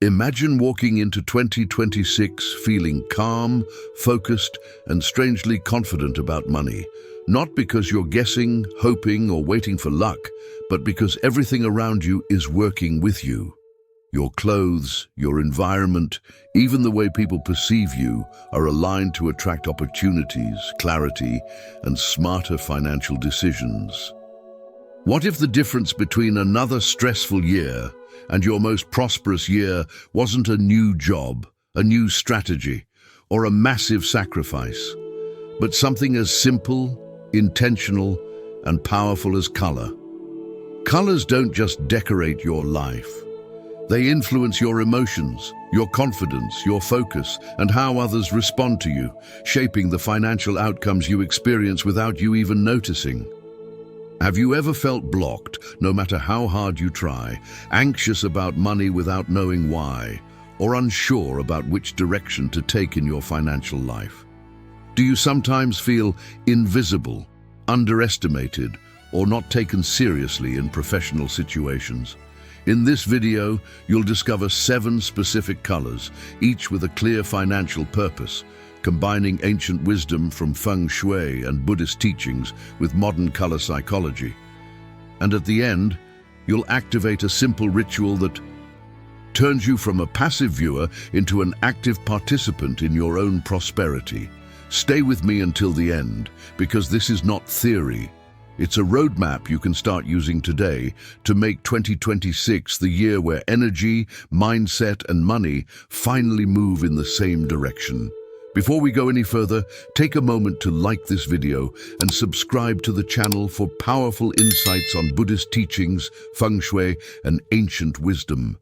Imagine walking into 2026 feeling calm, focused, and strangely confident about money. Not because you're guessing, hoping, or waiting for luck, but because everything around you is working with you. Your clothes, your environment, even the way people perceive you are aligned to attract opportunities, clarity, and smarter financial decisions. What if the difference between another stressful year and your most prosperous year wasn't a new job, a new strategy, or a massive sacrifice, but something as simple, intentional, and powerful as color? Colors don't just decorate your life. They influence your emotions, your confidence, your focus, and how others respond to you, shaping the financial outcomes you experience without you even noticing. Have you ever felt blocked, no matter how hard you try, anxious about money without knowing why, or unsure about which direction to take in your financial life? Do you sometimes feel invisible, underestimated, or not taken seriously in professional situations? In this video, you'll discover 7 specific colors, each with a clear financial purpose, combining ancient wisdom from Feng Shui and Buddhist teachings with modern color psychology. And at the end, you'll activate a simple ritual that turns you from a passive viewer into an active participant in your own prosperity. Stay with me until the end, because this is not theory. It's a roadmap you can start using today to make 2026 the year where energy, mindset, and money finally move in the same direction. Before we go any further, take a moment to like this video and subscribe to the channel for powerful insights on Buddhist teachings, Feng Shui, and ancient wisdom.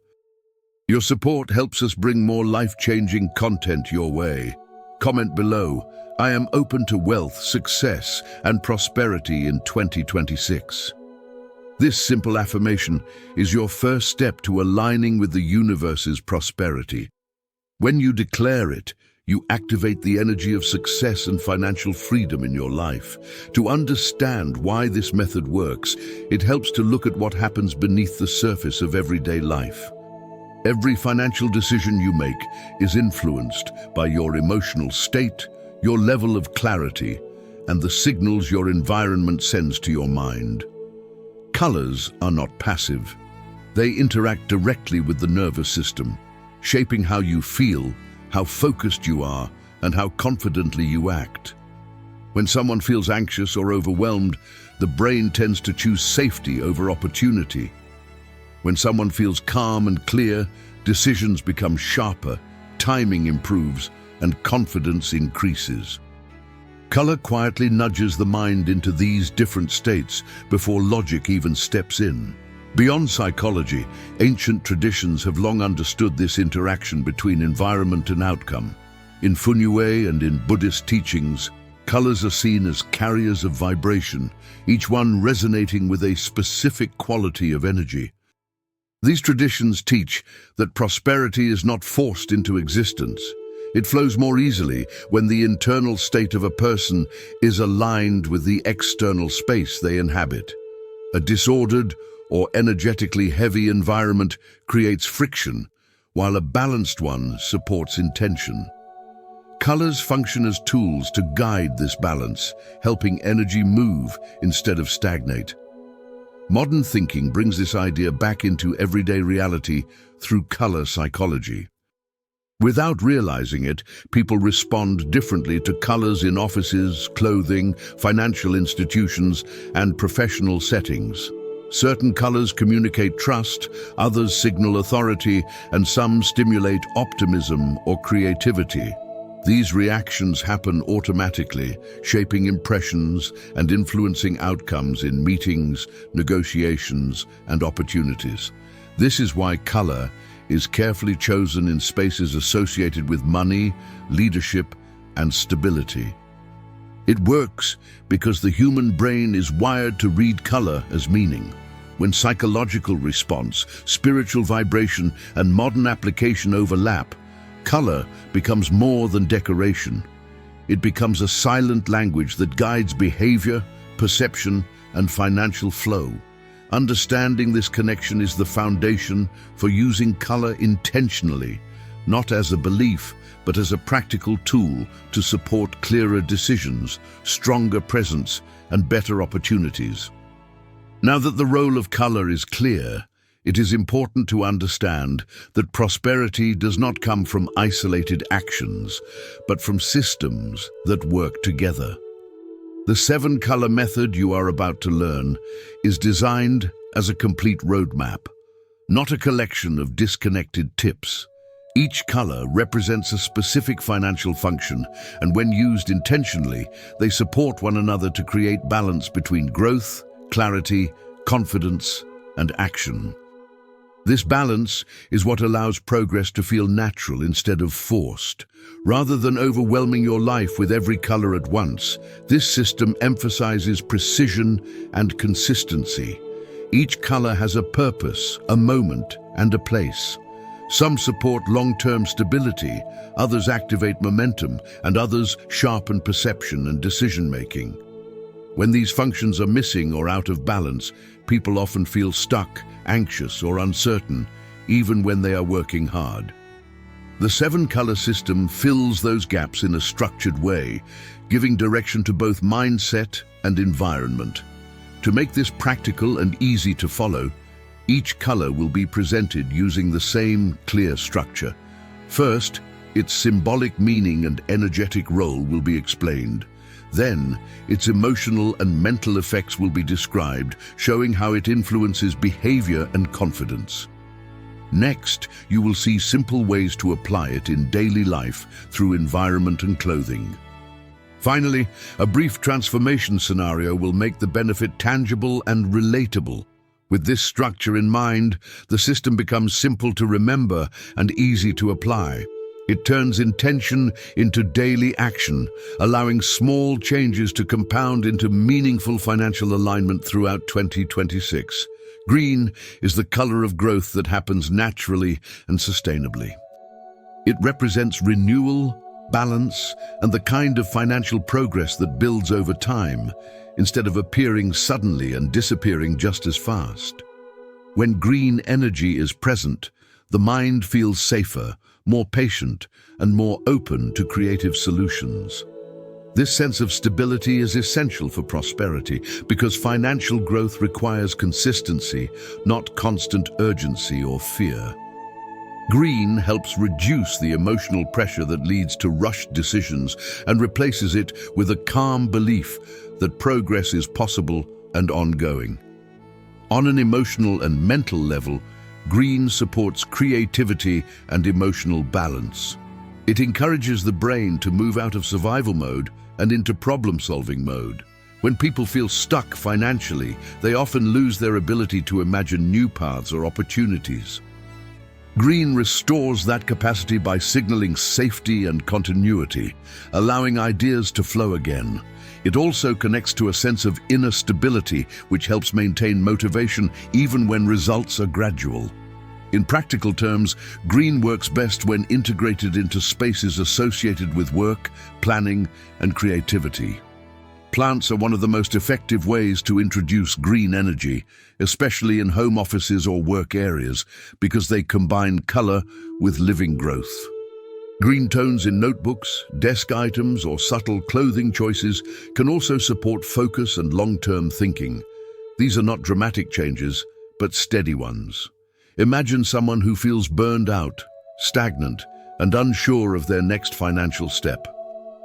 Your support helps us bring more life-changing content your way. Comment below, I am open to wealth, success, and prosperity in 2026. This simple affirmation is your first step to aligning with the universe's prosperity. When you declare it, you activate the energy of success and financial freedom in your life. To understand why this method works, it helps to look at what happens beneath the surface of everyday life. Every financial decision you make is influenced by your emotional state, your level of clarity, and the signals your environment sends to your mind. Colors are not passive. They interact directly with the nervous system, shaping how you feel, how focused you are, and how confidently you act. When someone feels anxious or overwhelmed, the brain tends to choose safety over opportunity. When someone feels calm and clear, decisions become sharper, timing improves, and confidence increases. Color quietly nudges the mind into these different states before logic even steps in. Beyond psychology, ancient traditions have long understood this interaction between environment and outcome. In Feng Shui and in Buddhist teachings, colors are seen as carriers of vibration, each one resonating with a specific quality of energy. These traditions teach that prosperity is not forced into existence. It flows more easily when the internal state of a person is aligned with the external space they inhabit. A disordered or energetically heavy environment creates friction, while a balanced one supports intention. Colors function as tools to guide this balance, helping energy move instead of stagnate. Modern thinking brings this idea back into everyday reality through color psychology. Without realizing it, people respond differently to colors in offices, clothing, financial institutions, and professional settings. Certain colors communicate trust, others signal authority, and some stimulate optimism or creativity. These reactions happen automatically, shaping impressions and influencing outcomes in meetings, negotiations, and opportunities. This is why color is carefully chosen in spaces associated with money, leadership, and stability. It works because the human brain is wired to read color as meaning. When psychological response, spiritual vibration, and modern application overlap, color becomes more than decoration. It becomes a silent language that guides behavior, perception, and financial flow. Understanding this connection is the foundation for using color intentionally, not as a belief, but as a practical tool to support clearer decisions, stronger presence, and better opportunities. Now that the role of color is clear, it is important to understand that prosperity does not come from isolated actions, but from systems that work together. The 7-color method you are about to learn is designed as a complete roadmap, not a collection of disconnected tips. Each color represents a specific financial function, and when used intentionally, they support one another to create balance between growth, clarity, confidence, and action. This balance is what allows progress to feel natural instead of forced. Rather than overwhelming your life with every color at once, this system emphasizes precision and consistency. Each color has a purpose, a moment, and a place. Some support long-term stability, others activate momentum, and others sharpen perception and decision-making. When these functions are missing or out of balance, people often feel stuck, anxious, or uncertain, even when they are working hard. The 7-color system fills those gaps in a structured way, giving direction to both mindset and environment. To make this practical and easy to follow, each color will be presented using the same clear structure. First, its symbolic meaning and energetic role will be explained. Then, its emotional and mental effects will be described, showing how it influences behavior and confidence. Next, you will see simple ways to apply it in daily life through environment and clothing. Finally, a brief transformation scenario will make the benefit tangible and relatable. With this structure in mind, the system becomes simple to remember and easy to apply. It turns intention into daily action, allowing small changes to compound into meaningful financial alignment throughout 2026. Green is the color of growth that happens naturally and sustainably. It represents renewal, balance, and the kind of financial progress that builds over time, instead of appearing suddenly and disappearing just as fast. When green energy is present, the mind feels safer, more patient, and more open to creative solutions. This sense of stability is essential for prosperity because financial growth requires consistency, not constant urgency or fear. Green helps reduce the emotional pressure that leads to rushed decisions and replaces it with a calm belief that progress is possible and ongoing. On an emotional and mental level, green supports creativity and emotional balance. It encourages the brain to move out of survival mode and into problem-solving mode. When people feel stuck financially, they often lose their ability to imagine new paths or opportunities. Green restores that capacity by signaling safety and continuity, allowing ideas to flow again. It also connects to a sense of inner stability, which helps maintain motivation even when results are gradual. In practical terms, green works best when integrated into spaces associated with work, planning, and creativity. Plants are one of the most effective ways to introduce green energy, especially in home offices or work areas, because they combine color with living growth. Green tones in notebooks, desk items, or subtle clothing choices can also support focus and long-term thinking. These are not dramatic changes, but steady ones. Imagine someone who feels burned out, stagnant, and unsure of their next financial step.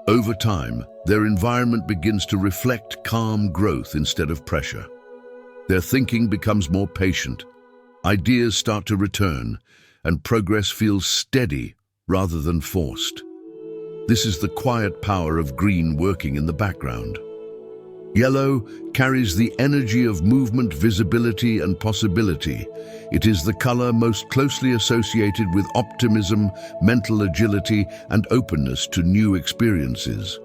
Over time, their environment begins to reflect calm growth instead of pressure. Their thinking becomes more patient, ideas start to return, and progress feels steady rather than forced. This is the quiet power of green working in the background. Yellow carries the energy of movement, visibility, and possibility. It is the color most closely associated with optimism, mental agility, and openness to new experiences.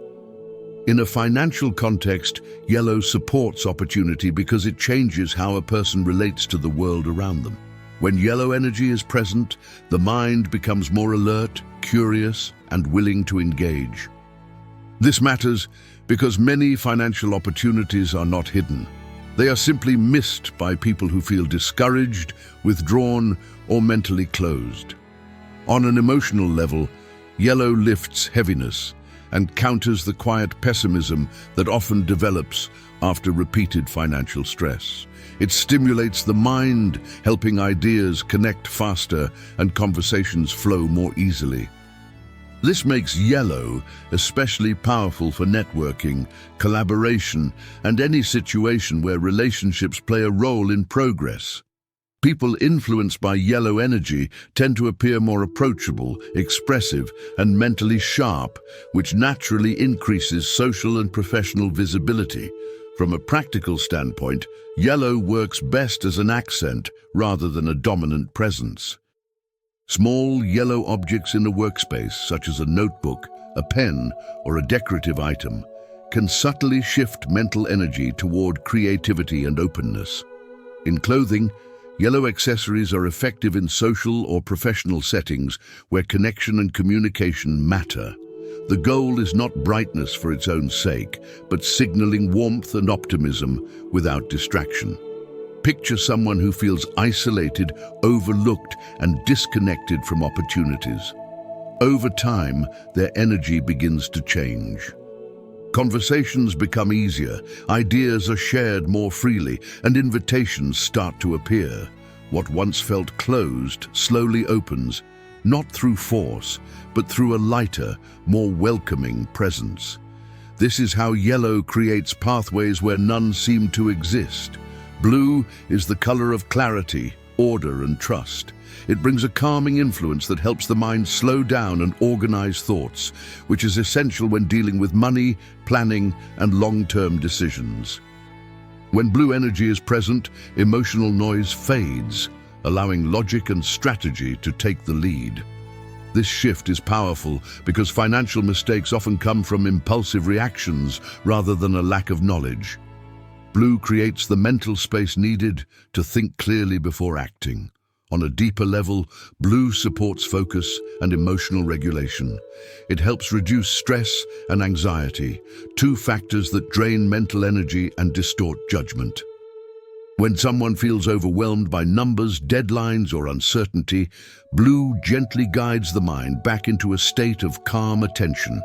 In a financial context, yellow supports opportunity because it changes how a person relates to the world around them. When yellow energy is present, the mind becomes more alert, curious, and willing to engage. This matters because many financial opportunities are not hidden. They are simply missed by people who feel discouraged, withdrawn, or mentally closed. On an emotional level, yellow lifts heaviness and counters the quiet pessimism that often develops after repeated financial stress. It stimulates the mind, helping ideas connect faster and conversations flow more easily. This makes yellow especially powerful for networking, collaboration, and any situation where relationships play a role in progress. People influenced by yellow energy tend to appear more approachable, expressive, and mentally sharp, which naturally increases social and professional visibility. From a practical standpoint, yellow works best as an accent rather than a dominant presence. Small yellow objects in a workspace, such as a notebook, a pen, or a decorative item, can subtly shift mental energy toward creativity and openness. In clothing, yellow accessories are effective in social or professional settings where connection and communication matter. The goal is not brightness for its own sake, but signaling warmth and optimism without distraction. Picture someone who feels isolated, overlooked, and disconnected from opportunities. Over time, their energy begins to change. Conversations become easier, ideas are shared more freely, and invitations start to appear. What once felt closed slowly opens, not through force, but through a lighter, more welcoming presence. This is how yellow creates pathways where none seem to exist. Blue is the color of clarity, order, and trust. It brings a calming influence that helps the mind slow down and organize thoughts, which is essential when dealing with money, planning, and long-term decisions. When blue energy is present, emotional noise fades, allowing logic and strategy to take the lead. This shift is powerful because financial mistakes often come from impulsive reactions rather than a lack of knowledge. Blue creates the mental space needed to think clearly before acting. On a deeper level, blue supports focus and emotional regulation. It helps reduce stress and anxiety, two factors that drain mental energy and distort judgment. When someone feels overwhelmed by numbers, deadlines, or uncertainty, blue gently guides the mind back into a state of calm attention.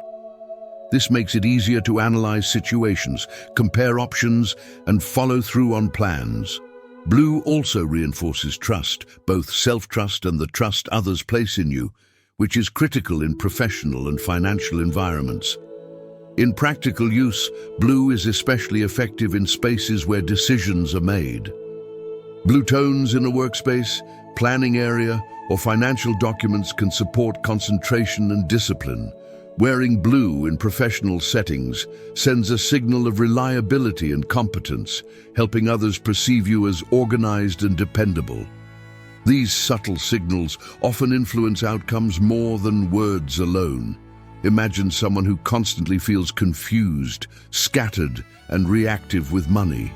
This makes it easier to analyze situations, compare options, and follow through on plans. Blue also reinforces trust, both self-trust and the trust others place in you, which is critical in professional and financial environments. In practical use, blue is especially effective in spaces where decisions are made. Blue tones in a workspace, planning area, or financial documents can support concentration and discipline. Wearing blue in professional settings sends a signal of reliability and competence, helping others perceive you as organized and dependable. These subtle signals often influence outcomes more than words alone. Imagine someone who constantly feels confused, scattered, and reactive with money.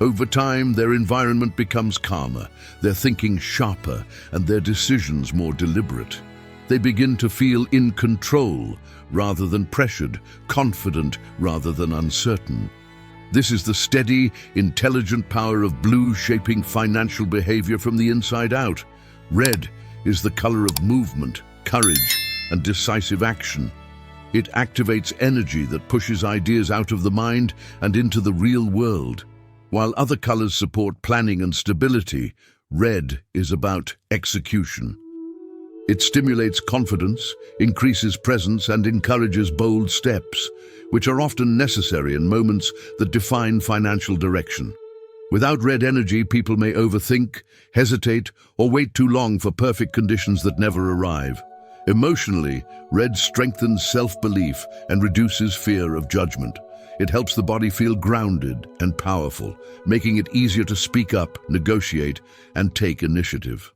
Over time, their environment becomes calmer, their thinking sharper, and their decisions more deliberate. They begin to feel in control rather than pressured, confident rather than uncertain. This is the steady, intelligent power of blue shaping financial behavior from the inside out. Red is the color of movement, courage, and decisive action. It activates energy that pushes ideas out of the mind and into the real world. While other colors support planning and stability, red is about execution. It stimulates confidence, increases presence, and encourages bold steps, which are often necessary in moments that define financial direction. Without red energy, people may overthink, hesitate, or wait too long for perfect conditions that never arrive. Emotionally, red strengthens self-belief and reduces fear of judgment. It helps the body feel grounded and powerful, making it easier to speak up, negotiate, and take initiative.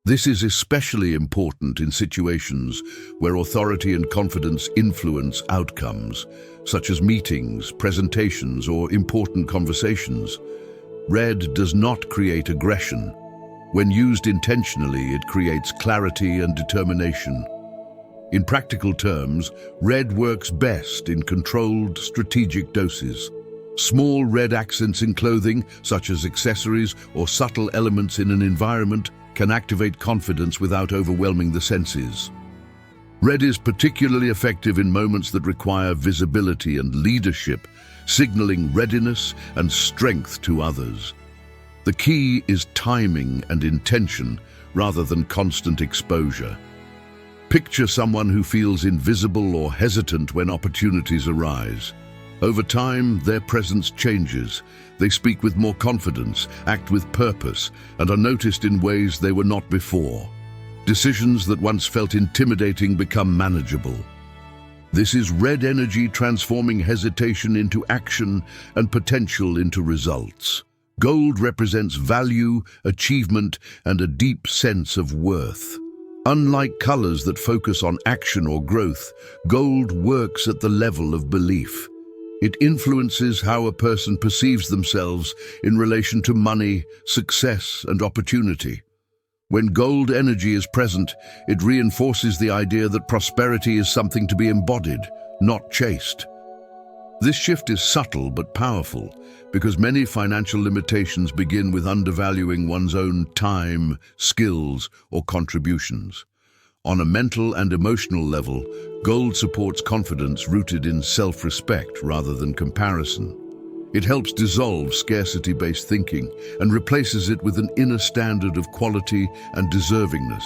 This is especially important in situations where authority and confidence influence outcomes, such as meetings, presentations, or important conversations. Red does not create aggression. When used intentionally, it creates clarity and determination. In practical terms, red works best in controlled, strategic doses. Small red accents in clothing, such as accessories or subtle elements in an environment, can activate confidence without overwhelming the senses. Red is particularly effective in moments that require visibility and leadership, signaling readiness and strength to others. The key is timing and intention rather than constant exposure. Picture someone who feels invisible or hesitant when opportunities arise. Over time, their presence changes. They speak with more confidence, act with purpose, and are noticed in ways they were not before. Decisions that once felt intimidating become manageable. This is red energy transforming hesitation into action and potential into results. Gold represents value, achievement, and a deep sense of worth. Unlike colors that focus on action or growth, gold works at the level of belief. It influences how a person perceives themselves in relation to money, success, and opportunity. When gold energy is present, it reinforces the idea that prosperity is something to be embodied, not chased. This shift is subtle but powerful, because many financial limitations begin with undervaluing one's own time, skills, or contributions. On a mental and emotional level, gold supports confidence rooted in self-respect rather than comparison. It helps dissolve scarcity-based thinking and replaces it with an inner standard of quality and deservingness.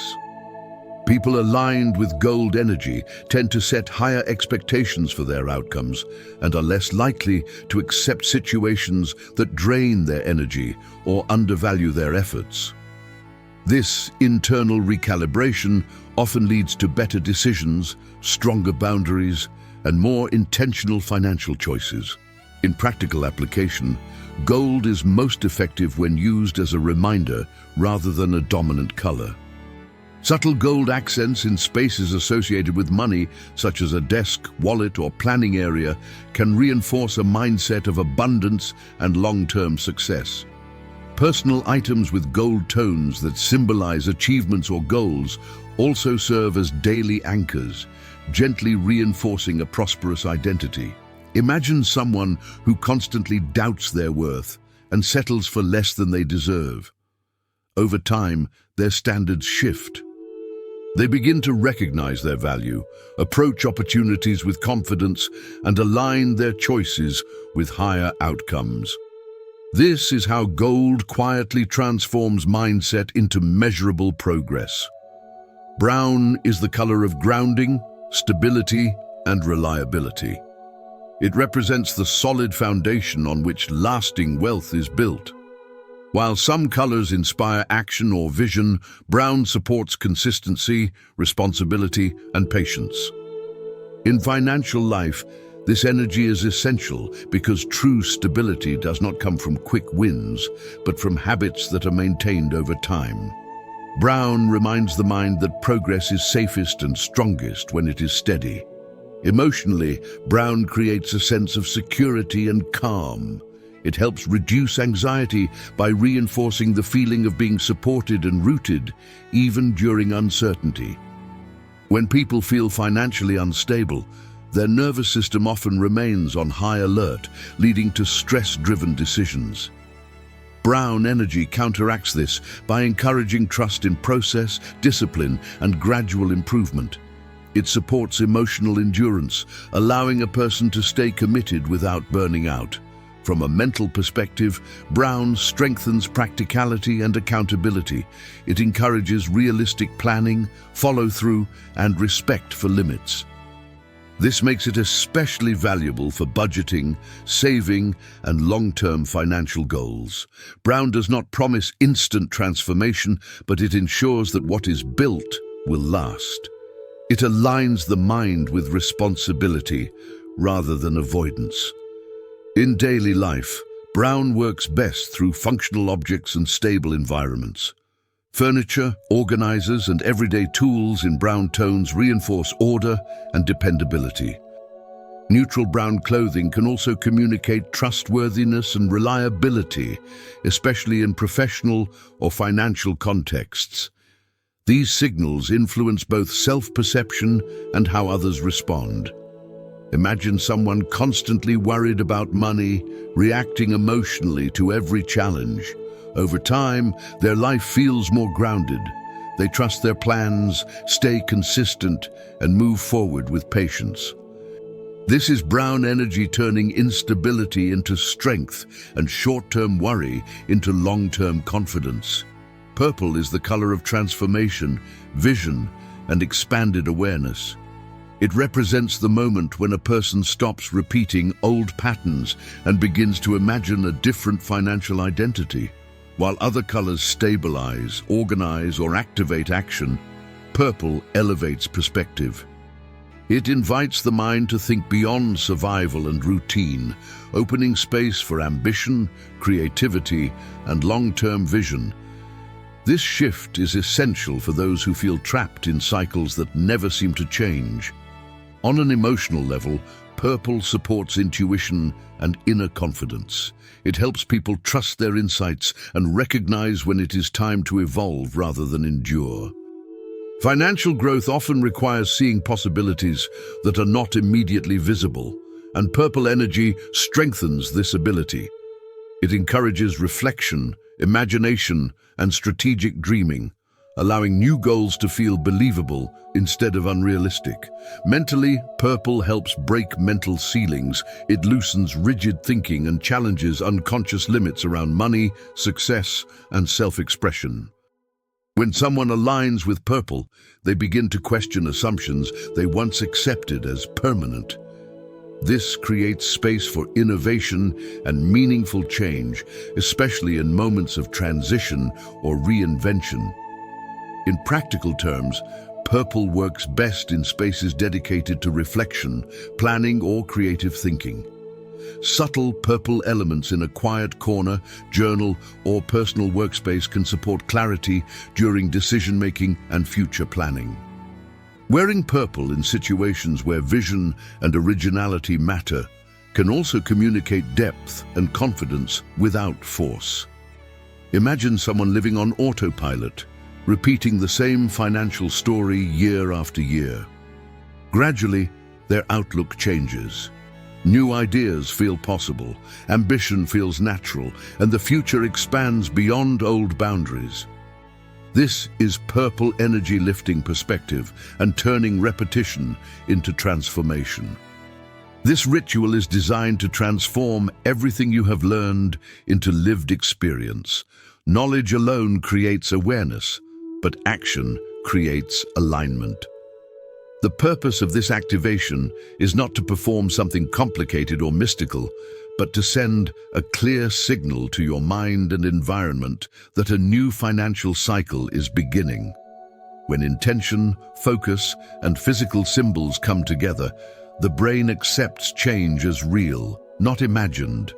People aligned with gold energy tend to set higher expectations for their outcomes and are less likely to accept situations that drain their energy or undervalue their efforts. This internal recalibration often leads to better decisions, stronger boundaries, and more intentional financial choices. In practical application, gold is most effective when used as a reminder rather than a dominant color. Subtle gold accents in spaces associated with money, such as a desk, wallet, or planning area, can reinforce a mindset of abundance and long-term success. Personal items with gold tones that symbolize achievements or goals also serve as daily anchors, gently reinforcing a prosperous identity. Imagine someone who constantly doubts their worth and settles for less than they deserve. Over time, their standards shift. They begin to recognize their value, approach opportunities with confidence, and align their choices with higher outcomes. This is how gold quietly transforms mindset into measurable progress. Brown is the color of grounding, stability, and reliability. It represents the solid foundation on which lasting wealth is built. While some colors inspire action or vision, brown supports consistency, responsibility, and patience. In financial life, this energy is essential because true stability does not come from quick wins, but from habits that are maintained over time. Brown reminds the mind that progress is safest and strongest when it is steady. Emotionally, brown creates a sense of security and calm. It helps reduce anxiety by reinforcing the feeling of being supported and rooted, even during uncertainty. When people feel financially unstable, their nervous system often remains on high alert, leading to stress-driven decisions. Brown energy counteracts this by encouraging trust in process, discipline, and gradual improvement. It supports emotional endurance, allowing a person to stay committed without burning out. From a mental perspective, brown strengthens practicality and accountability. It encourages realistic planning, follow-through, and respect for limits. This makes it especially valuable for budgeting, saving, and long-term financial goals. Brown does not promise instant transformation, but it ensures that what is built will last. It aligns the mind with responsibility rather than avoidance. In daily life, brown works best through functional objects and stable environments. Furniture, organizers, and everyday tools in brown tones reinforce order and dependability. Neutral brown clothing can also communicate trustworthiness and reliability, especially in professional or financial contexts. These signals influence both self-perception and how others respond. Imagine someone constantly worried about money, reacting emotionally to every challenge. Over time, their life feels more grounded. They trust their plans, stay consistent, and move forward with patience. This is brown energy turning instability into strength and short-term worry into long-term confidence. Purple is the color of transformation, vision, and expanded awareness. It represents the moment when a person stops repeating old patterns and begins to imagine a different financial identity. While other colors stabilize, organize, or activate action, purple elevates perspective. It invites the mind to think beyond survival and routine, opening space for ambition, creativity, and long-term vision. This shift is essential for those who feel trapped in cycles that never seem to change. On an emotional level, purple supports intuition and inner confidence. It helps people trust their insights and recognize when it is time to evolve rather than endure. Financial growth often requires seeing possibilities that are not immediately visible, and purple energy strengthens this ability. It encourages reflection, imagination, and strategic dreaming, allowing new goals to feel believable instead of unrealistic. Mentally, purple helps break mental ceilings. It loosens rigid thinking and challenges unconscious limits around money, success, and self-expression. When someone aligns with purple, they begin to question assumptions they once accepted as permanent. This creates space for innovation and meaningful change, especially in moments of transition or reinvention. In practical terms, purple works best in spaces dedicated to reflection, planning, or creative thinking. Subtle purple elements in a quiet corner, journal, or personal workspace can support clarity during decision-making and future planning. Wearing purple in situations where vision and originality matter can also communicate depth and confidence without force. Imagine someone living on autopilot, repeating the same financial story year after year. Gradually, their outlook changes. New ideas feel possible, ambition feels natural, and the future expands beyond old boundaries. This is purple energy lifting perspective and turning repetition into transformation. This ritual is designed to transform everything you have learned into lived experience. Knowledge alone creates awareness, but action creates alignment. The purpose of this activation is not to perform something complicated or mystical, but to send a clear signal to your mind and environment that a new financial cycle is beginning. When intention, focus, and physical symbols come together, the brain accepts change as real, not imagined.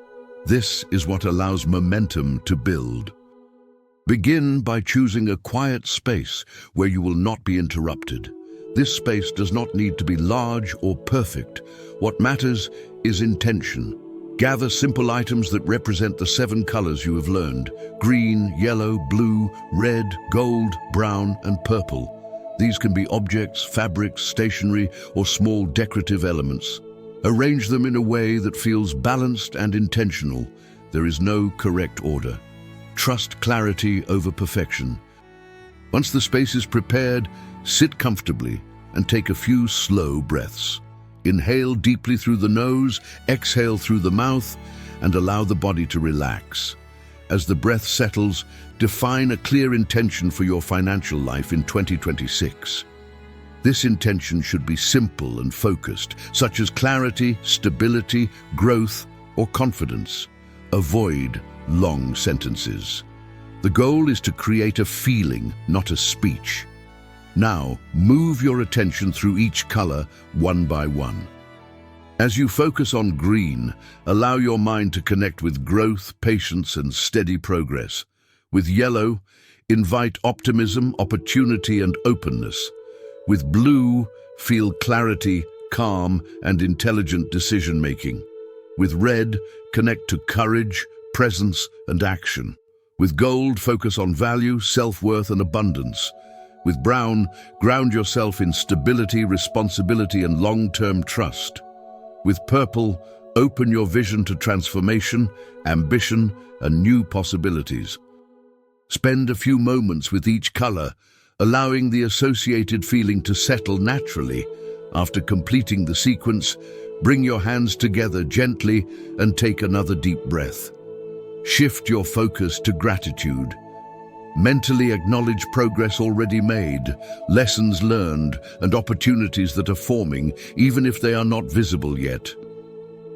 This is what allows momentum to build. Begin by choosing a quiet space where you will not be interrupted. This space does not need to be large or perfect. What matters is intention. Gather simple items that represent the 7 colors you have learned: green, yellow, blue, red, gold, brown, and purple. These can be objects, fabrics, stationery, or small decorative elements. Arrange them in a way that feels balanced and intentional. There is no correct order. Trust clarity over perfection. Once the space is prepared, sit comfortably and take a few slow breaths. Inhale deeply through the nose, exhale through the mouth, and allow the body to relax. As the breath settles, define a clear intention for your financial life in 2026. This intention should be simple and focused, such as clarity, stability, growth, or confidence. Avoid long sentences. The goal is to create a feeling, not a speech. Now, move your attention through each color one by one. As you focus on green, allow your mind to connect with growth, patience, and steady progress. With yellow, invite optimism, opportunity, and openness. With blue, feel clarity, calm, and intelligent decision-making. With red, connect to courage, presence, and action. With gold, focus on value, self-worth, and abundance. With brown, ground yourself in stability, responsibility, and long-term trust. With purple, open your vision to transformation, ambition, and new possibilities. Spend a few moments with each color, allowing the associated feeling to settle naturally. After completing the sequence, bring your hands together gently and take another deep breath. Shift your focus to gratitude. Mentally acknowledge progress already made, lessons learned, and opportunities that are forming, even if they are not visible yet.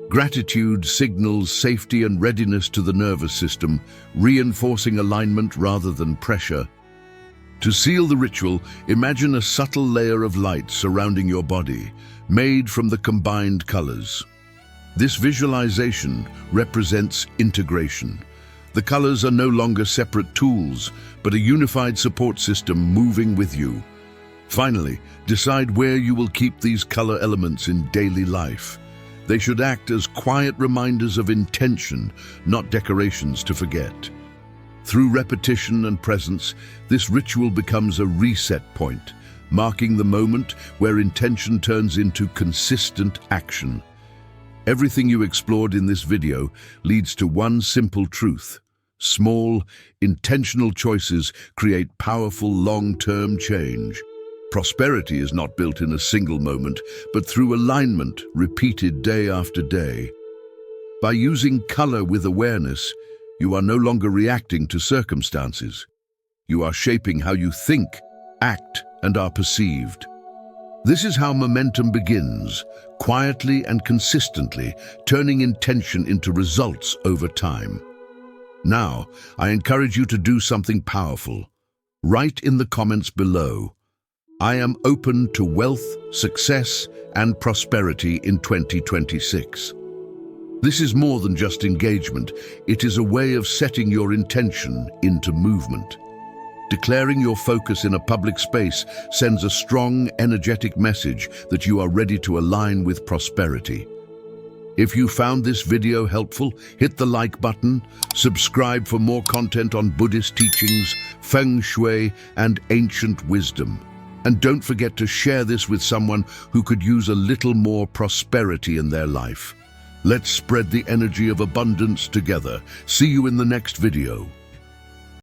Gratitude signals safety and readiness to the nervous system, reinforcing alignment rather than pressure. To seal the ritual, imagine a subtle layer of light surrounding your body, made from the combined colors. This visualization represents integration. The colors are no longer separate tools, but a unified support system moving with you. Finally, decide where you will keep these color elements in daily life. They should act as quiet reminders of intention, not decorations to forget. Through repetition and presence, this ritual becomes a reset point, marking the moment where intention turns into consistent action. Everything you explored in this video leads to one simple truth. Small, intentional choices create powerful long-term change. Prosperity is not built in a single moment, but through alignment repeated day after day. By using color with awareness, you are no longer reacting to circumstances. You are shaping how you think, act, and are perceived. This is how momentum begins, quietly and consistently, turning intention into results over time. Now, I encourage you to do something powerful. Write in the comments below, "I am open to wealth, success, and prosperity in 2026. This is more than just engagement. It is a way of setting your intention into movement. Declaring your focus in a public space sends a strong, energetic message that you are ready to align with prosperity. If you found this video helpful, hit the like button, subscribe for more content on Buddhist teachings, Feng Shui, and ancient wisdom. And don't forget to share this with someone who could use a little more prosperity in their life. Let's spread the energy of abundance together. See you in the next video.